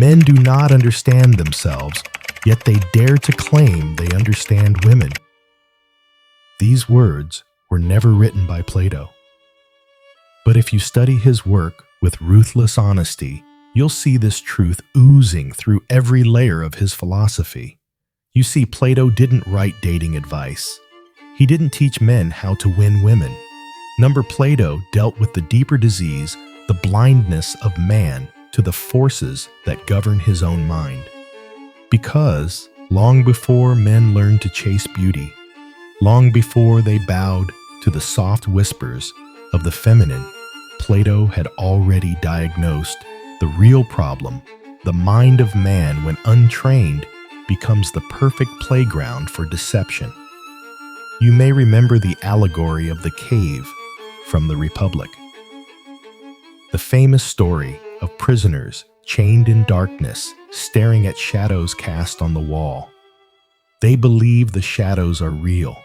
Men do not understand themselves, yet they dare to claim they understand women. These words were never written by Plato. But if you study his work with ruthless honesty, you'll see this truth oozing through every layer of his philosophy. You see, Plato didn't write dating advice. He didn't teach men how to win women. Plato dealt with the deeper disease, the blindness of man to the forces that govern his own mind. Because long before men learned to chase beauty, long before they bowed to the soft whispers of the feminine, Plato had already diagnosed the real problem. The mind of man, when untrained, becomes the perfect playground for deception. You may remember the allegory of the cave from the Republic. The famous story of prisoners chained in darkness, staring at shadows cast on the wall. They believe the shadows are real.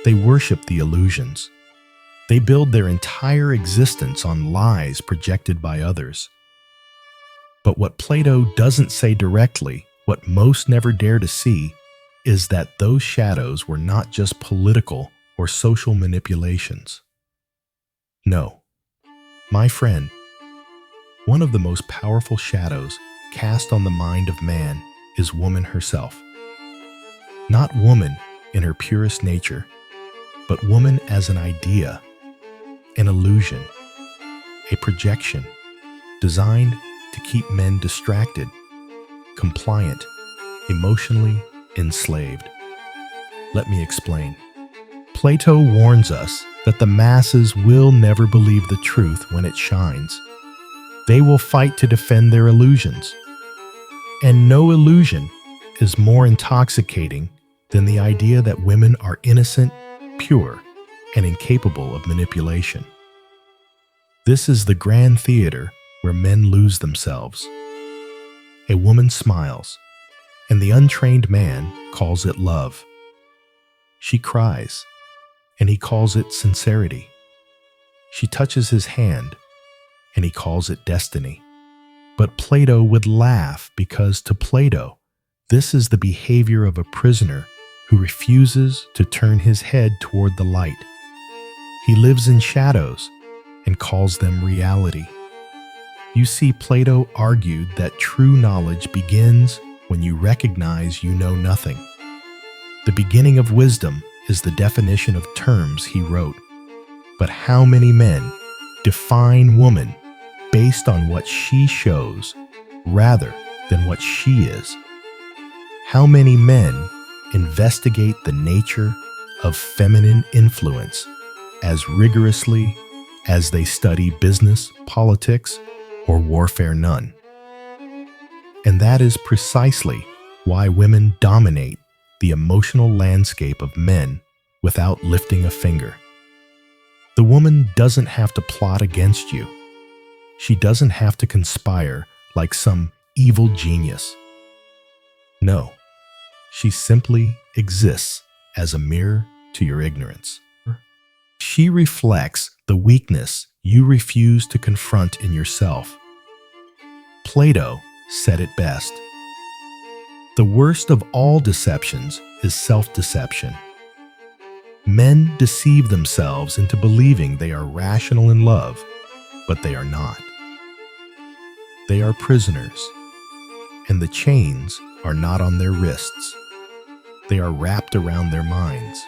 They worship the illusions. They build their entire existence on lies projected by others. But what Plato doesn't say directly, what most never dare to see, is that those shadows were not just political or social manipulations. No, my friend, one of the most powerful shadows cast on the mind of man is woman herself. Not woman in her purest nature, but woman as an idea, an illusion, a projection designed to keep men distracted, compliant, emotionally enslaved. Let me explain. Plato warns us that the masses will never believe the truth when it shines. They will fight to defend their illusions. And no illusion is more intoxicating than the idea that women are innocent, pure, and incapable of manipulation. This is the grand theater where men lose themselves. A woman smiles, and the untrained man calls it love. She cries, and he calls it sincerity. She touches his hand, and he calls it destiny. But Plato would laugh because to Plato, this is the behavior of a prisoner who refuses to turn his head toward the light. He lives in shadows and calls them reality. You see, Plato argued that true knowledge begins when you recognize you know nothing. The beginning of wisdom is the definition of terms he wrote. But how many men define woman based on what she shows rather than what she is? How many men investigate the nature of feminine influence as rigorously as they study business, politics, or warfare? None. And that is precisely why women dominate the emotional landscape of men without lifting a finger. The woman doesn't have to plot against you. She doesn't have to conspire like some evil genius. No, she simply exists as a mirror to your ignorance. She reflects the weakness you refuse to confront in yourself. Plato said it best. The worst of all deceptions is self-deception. Men deceive themselves into believing they are rational in love, but they are not. They are prisoners, and the chains are not on their wrists. They are wrapped around their minds.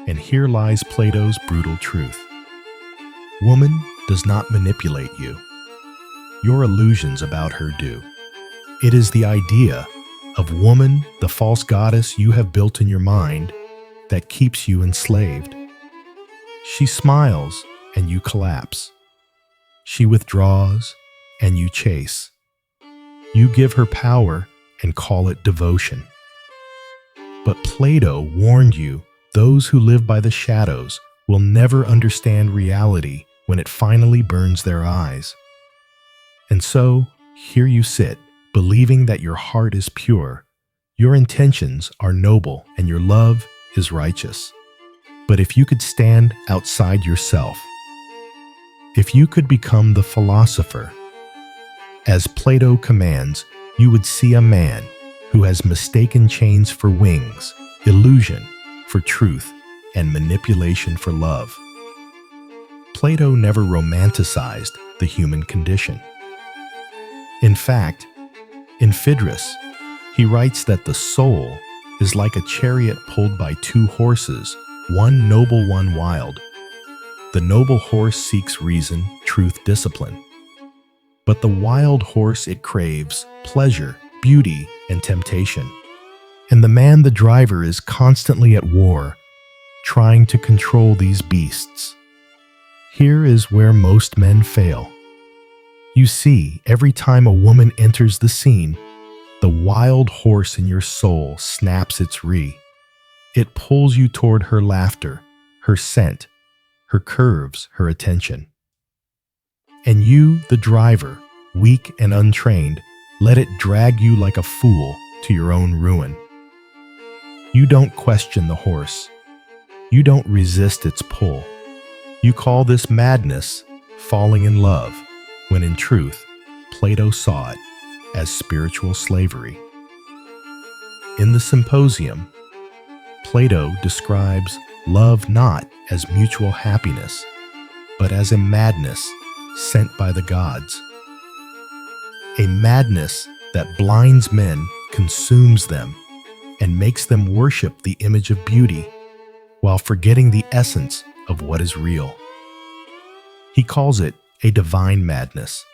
And here lies Plato's brutal truth. Woman does not manipulate you. Your illusions about her do. It is the idea of woman, the false goddess you have built in your mind, that keeps you enslaved. She smiles and you collapse. She withdraws and you chase. You give her power and call it devotion. But Plato warned you those who live by the shadows will never understand reality when it finally burns their eyes. And so, here you sit, believing that your heart is pure, your intentions are noble, and your love is righteous. But if you could stand outside yourself, if you could become the philosopher, As Plato commands, you would see a man who has mistaken chains for wings, illusion for truth, and manipulation for love. Plato never romanticized the human condition. In fact, in Phaedrus, he writes that the soul is like a chariot pulled by two horses, one noble, one wild. The noble horse seeks reason, truth, discipline. But the wild horse, it craves pleasure, beauty, and temptation. And the man, the driver, is constantly at war, trying to control these beasts. Here is where most men fail. You see, every time a woman enters the scene, the wild horse in your soul snaps its ree. It pulls you toward her laughter, her scent, her curves, her attention. And you, the driver, weak and untrained, let it drag you like a fool to your own ruin. You don't question the horse. You don't resist its pull. You call this madness, falling in love, when in truth, Plato saw it as spiritual slavery. In the Symposium, Plato describes love not as mutual happiness, but as a madness sent by the gods. A madness that blinds men, consumes them, and makes them worship the image of beauty, while forgetting the essence of what is real. He calls it a divine madness.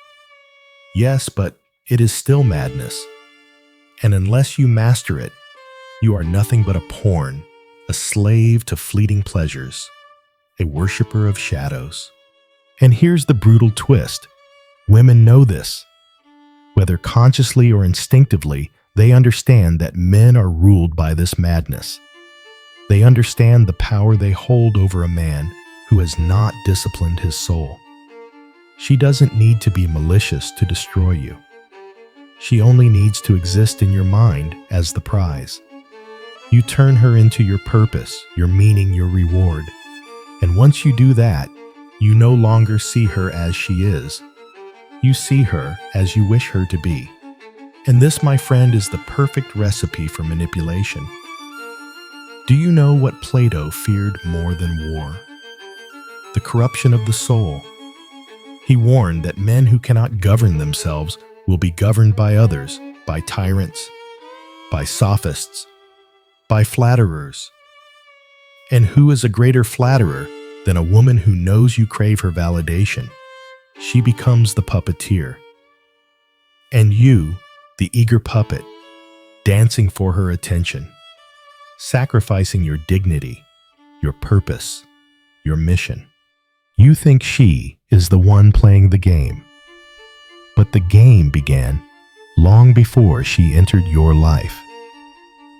Yes, but it is still madness. And unless you master it, you are nothing but a pawn, a slave to fleeting pleasures, a worshiper of shadows. And here's the brutal twist. Women know this. Whether consciously or instinctively, they understand that men are ruled by this madness. They understand the power they hold over a man who has not disciplined his soul. She doesn't need to be malicious to destroy you. She only needs to exist in your mind as the prize. You turn her into your purpose, your meaning, your reward. And once you do that, you no longer see her as she is. You see her as you wish her to be. And this, my friend, is the perfect recipe for manipulation. Do you know what Plato feared more than war? The corruption of the soul. He warned that men who cannot govern themselves will be governed by others, by tyrants, by sophists, by flatterers. And who is a greater flatterer than a woman who knows you crave her validation? She becomes the puppeteer. And you, the eager puppet, dancing for her attention, sacrificing your dignity, your purpose, your mission. You think she is the one playing the game. But the game began long before she entered your life.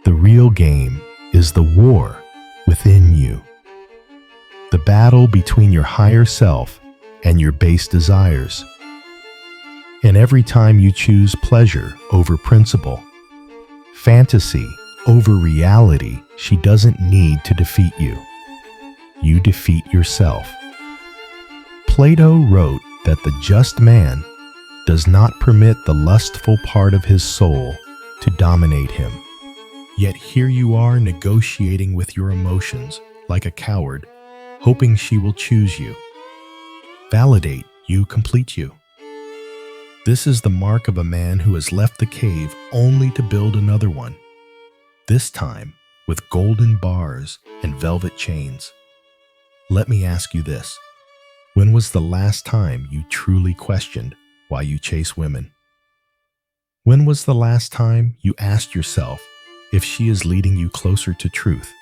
The real game is the war within you. The battle between your higher self and your base desires. And every time you choose pleasure over principle, fantasy over reality, she doesn't need to defeat you. You defeat yourself. Plato wrote that the just man does not permit the lustful part of his soul to dominate him. Yet here you are negotiating with your emotions like a coward, hoping she will choose you, validate you, complete you. This is the mark of a man who has left the cave only to build another one, this time with golden bars and velvet chains. Let me ask you this. When was the last time you truly questioned why you chase women? When was the last time you asked yourself if she is leading you closer to truth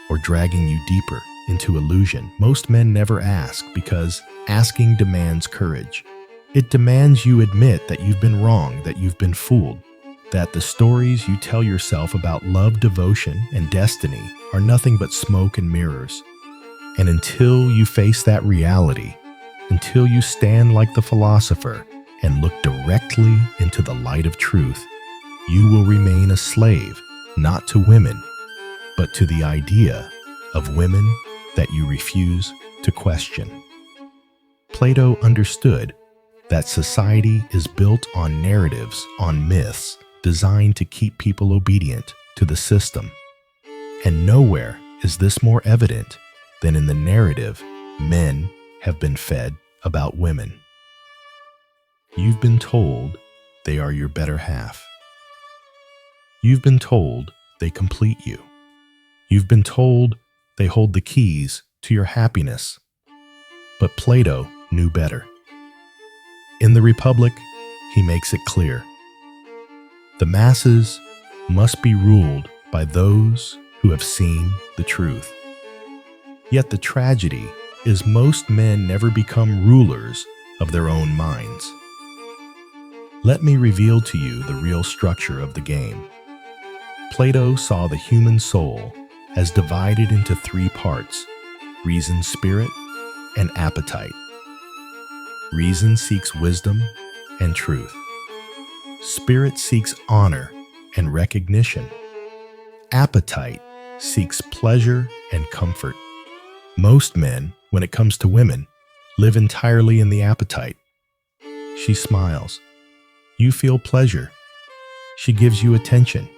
or dragging you deeper into illusion? Most men never ask because asking demands courage. It demands you admit that you've been wrong, that you've been fooled, that the stories you tell yourself about love, devotion, and destiny are nothing but smoke and mirrors. And until you face that reality, until you stand like the philosopher and look directly into the light of truth, you will remain a slave, not to women, but to the idea of women that you refuse to question. Plato understood that society is built on narratives, on myths, designed to keep people obedient to the system. And nowhere is this more evident than in the narrative men have been fed about women. You've been told they are your better half. You've been told they complete you. You've been told they hold the keys to your happiness. But Plato knew better. In the Republic, he makes it clear. The masses must be ruled by those who have seen the truth. Yet the tragedy is most men never become rulers of their own minds. Let me reveal to you the real structure of the game. Plato saw the human soul as divided into three parts: reason, spirit, and appetite. Reason seeks wisdom and truth. Spirit seeks honor and recognition. Appetite seeks pleasure and comfort. Most men, when it comes to women, live entirely in the appetite. She smiles. You feel pleasure. She gives you attention.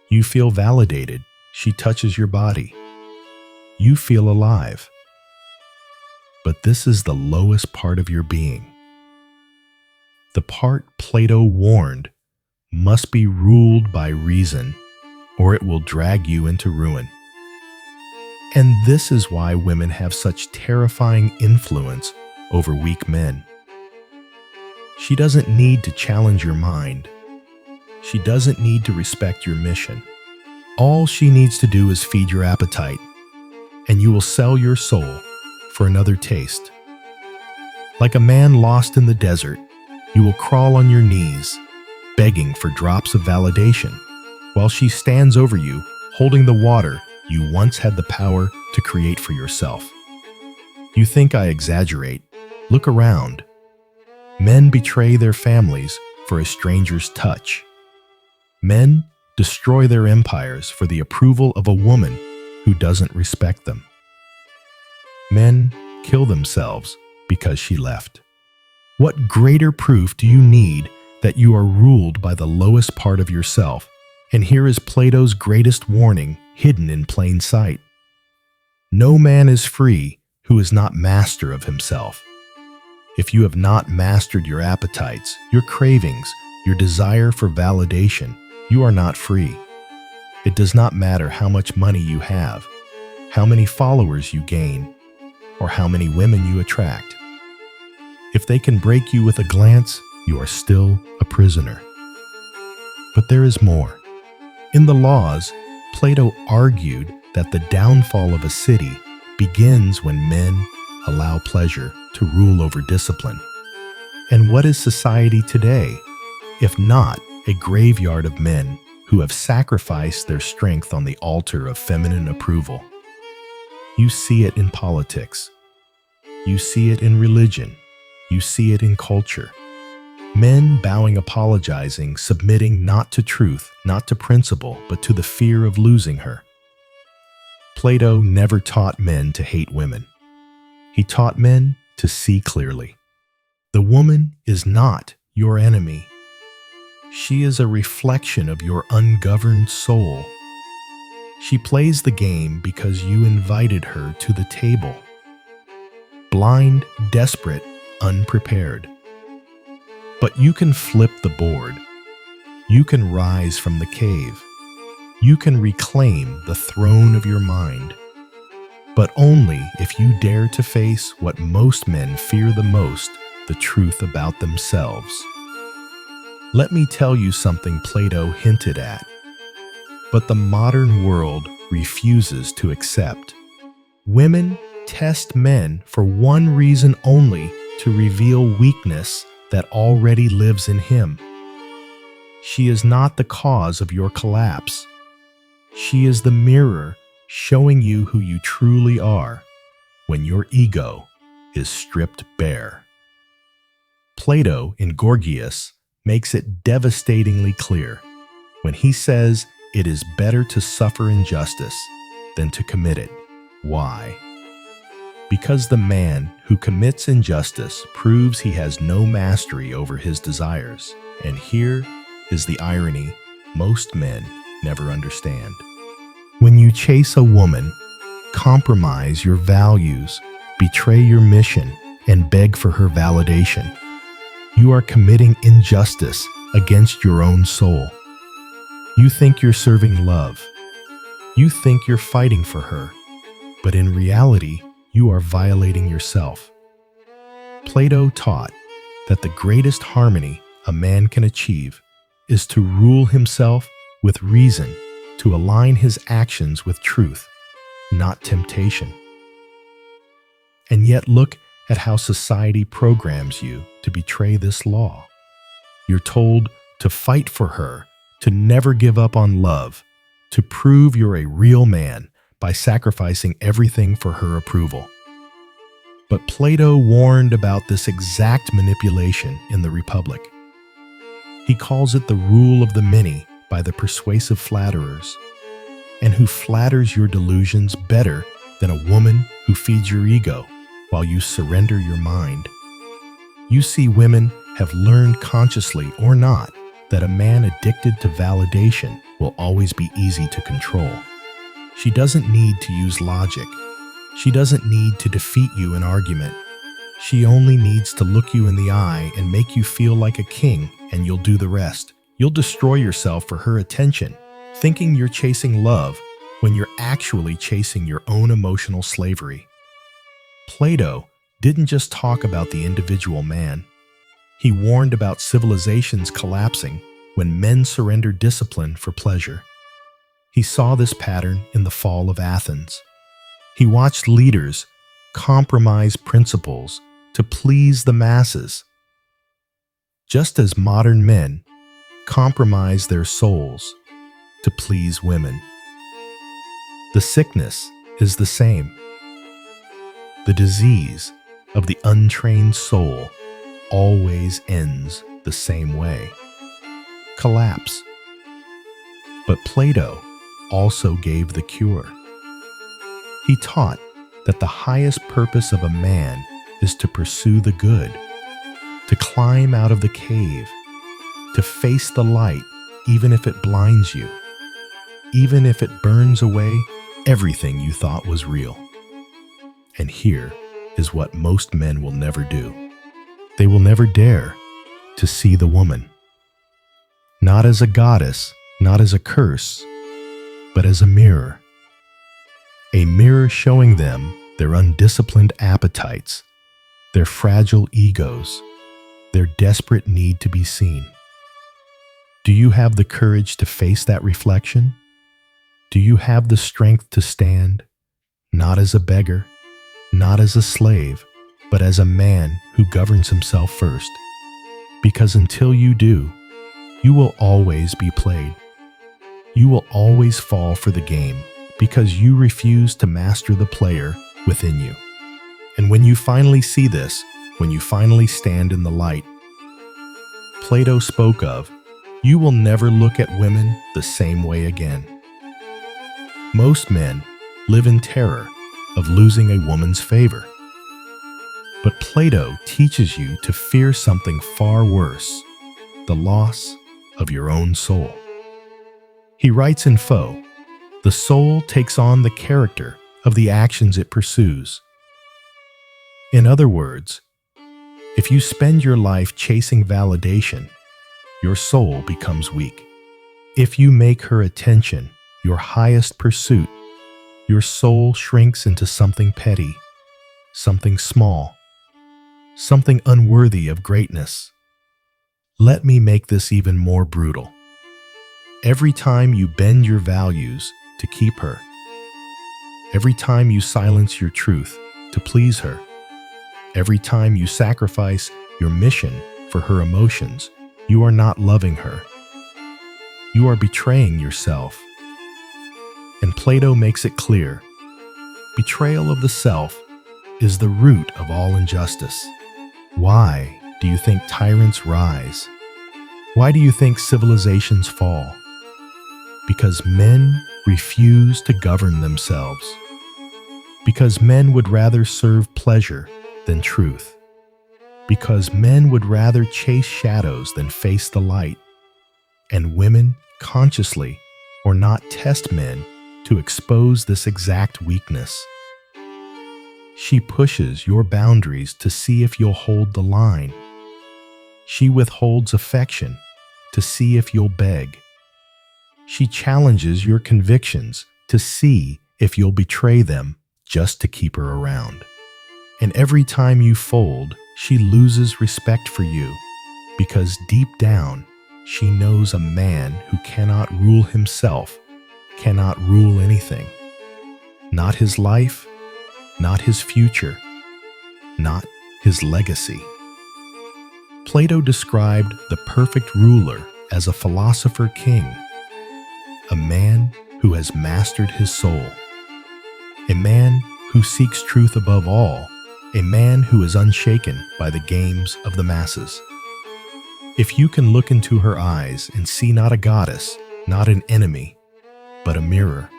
You feel validated. She touches your body. You feel alive. But this is the lowest part of your being. The part Plato warned must be ruled by reason, or it will drag you into ruin. And this is why women have such terrifying influence over weak men. She doesn't need to challenge your mind. She doesn't need to respect your mission. All she needs to do is feed your appetite, and you will sell your soul for another taste. Like a man lost in the desert, you will crawl on your knees, begging for drops of validation, while she stands over you, holding the water you once had the power to create for yourself. You think I exaggerate? Look around. Men betray their families for a stranger's touch. Men destroy their empires for the approval of a woman who doesn't respect them. Men kill themselves because she left. What greater proof do you need that you are ruled by the lowest part of yourself? And here is Plato's greatest warning hidden in plain sight. No man is free who is not master of himself. If you have not mastered your appetites, your cravings, your desire for validation, you are not free. It does not matter how much money you have, how many followers you gain, or how many women you attract. If they can break you with a glance, you are still a prisoner. But there is more. In the Laws, Plato argued that the downfall of a city begins when men allow pleasure to rule over discipline. And what is society today, if not a graveyard of men who have sacrificed their strength on the altar of feminine approval? You see it in politics. You see it in religion. You see it in culture. Men bowing, apologizing, submitting not to truth, not to principle, but to the fear of losing her. Plato never taught men to hate women. He taught men to see clearly. The woman is not your enemy. She is a reflection of your ungoverned soul. She plays the game because you invited her to the table. Blind, desperate, unprepared. But you can flip the board. You can rise from the cave. You can reclaim the throne of your mind. But only if you dare to face what most men fear the most, the truth about themselves. Let me tell you something Plato hinted at, but the modern world refuses to accept. Women test men for one reason only: to reveal weakness that already lives in him. She is not the cause of your collapse. She is the mirror showing you who you truly are when your ego is stripped bare. Plato in Gorgias makes it devastatingly clear when he says it is better to suffer injustice than to commit it. Why? Because the man who commits injustice proves he has no mastery over his desires. And here is the irony most men never understand. When you chase a woman, compromise your values, betray your mission, and beg for her validation, you are committing injustice against your own soul. You think you're serving love. You think you're fighting for her, but in reality, you are violating yourself. Plato taught that the greatest harmony a man can achieve is to rule himself with reason, to align his actions with truth, not temptation. And yet look at how society programs you to betray this law. You're told to fight for her, to never give up on love, to prove you're a real man by sacrificing everything for her approval. But Plato warned about this exact manipulation in the Republic. He calls it the rule of the many by the persuasive flatterers. And who flatters your delusions better than a woman who feeds your ego while you surrender your mind? You see, women have learned consciously or not that a man addicted to validation will always be easy to control. She doesn't need to use logic. She doesn't need to defeat you in argument. She only needs to look you in the eye and make you feel like a king, and you'll do the rest. You'll destroy yourself for her attention, thinking you're chasing love when you're actually chasing your own emotional slavery. Plato didn't just talk about the individual man. He warned about civilizations collapsing when men surrender discipline for pleasure. He saw this pattern in the fall of Athens. He watched leaders compromise principles to please the masses, just as modern men compromise their souls to please women. The sickness is the same. The disease of the untrained soul always ends the same way: collapse. But Plato also gave the cure. He taught that the highest purpose of a man is to pursue the good, to climb out of the cave, to face the light even if it blinds you, even if it burns away everything you thought was real. And here is what most men will never do. They will never dare to see the woman, not as a goddess, not as a curse, but as a mirror showing them their undisciplined appetites, their fragile egos, their desperate need to be seen. Do you have the courage to face that reflection? Do you have the strength to stand, not as a beggar, not as a slave, but as a man who governs himself first? Because until you do, you will always be played. You will always fall for the game because you refuse to master the player within you. And when you finally see this, when you finally stand in the light Plato spoke of, you will never look at women the same way again. Most men live in terror of losing a woman's favor. But Plato teaches you to fear something far worse: the loss of your own soul. He writes in Foe, the soul takes on the character of the actions it pursues. In other words, if you spend your life chasing validation, your soul becomes weak. If you make her attention your highest pursuit, your soul shrinks into something petty, something small, something unworthy of greatness. Let me make this even more brutal. Every time you bend your values to keep her, every time you silence your truth to please her, every time you sacrifice your mission for her emotions, you are not loving her. You are betraying yourself. And Plato makes it clear: betrayal of the self is the root of all injustice. Why do you think tyrants rise? Why do you think civilizations fall? Because men refuse to govern themselves. Because men would rather serve pleasure than truth. Because men would rather chase shadows than face the light. And women, consciously or not, test men to expose this exact weakness. She pushes your boundaries to see if you'll hold the line. She withholds affection to see if you'll beg. She challenges your convictions to see if you'll betray them just to keep her around. And every time you fold, she loses respect for you because deep down, she knows a man who cannot rule himself cannot rule anything. Not his life, not his future, not his legacy. Plato described the perfect ruler as a philosopher king, a man who has mastered his soul, a man who seeks truth above all, a man who is unshaken by the games of the masses. If you can look into her eyes and see not a goddess, not an enemy, but a mirror,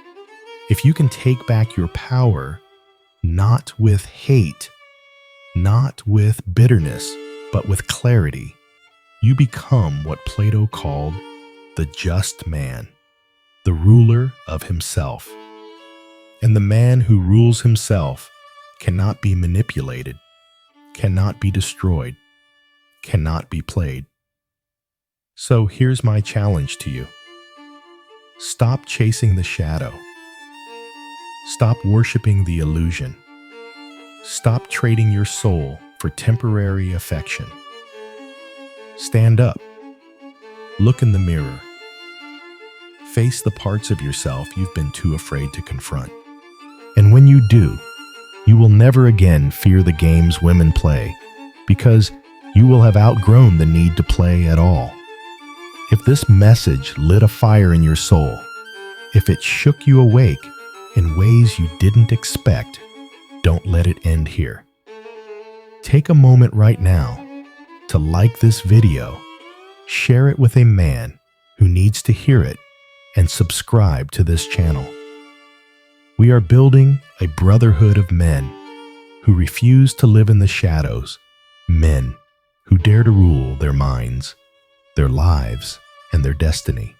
if you can take back your power, not with hate, not with bitterness, but with clarity, you become what Plato called the just man, the ruler of himself. And the man who rules himself cannot be manipulated, cannot be destroyed, cannot be played. So here's my challenge to you. Stop chasing the shadow. Stop worshiping the illusion. Stop trading your soul for temporary affection. Stand up. Look in the mirror. Face the parts of yourself you've been too afraid to confront. And when you do, you will never again fear the games women play, because you will have outgrown the need to play at all. If this message lit a fire in your soul, if it shook you awake in ways you didn't expect, don't let it end here. Take a moment right now to like this video, share it with a man who needs to hear it, and subscribe to this channel. We are building a brotherhood of men who refuse to live in the shadows, men who dare to rule their minds, their lives, and their destiny.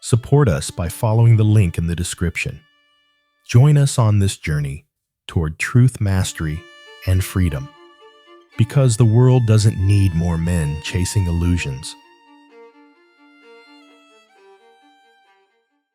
Support us by following the link in the description. Join us on this journey toward truth mastery and freedom, because the world doesn't need more men chasing illusions.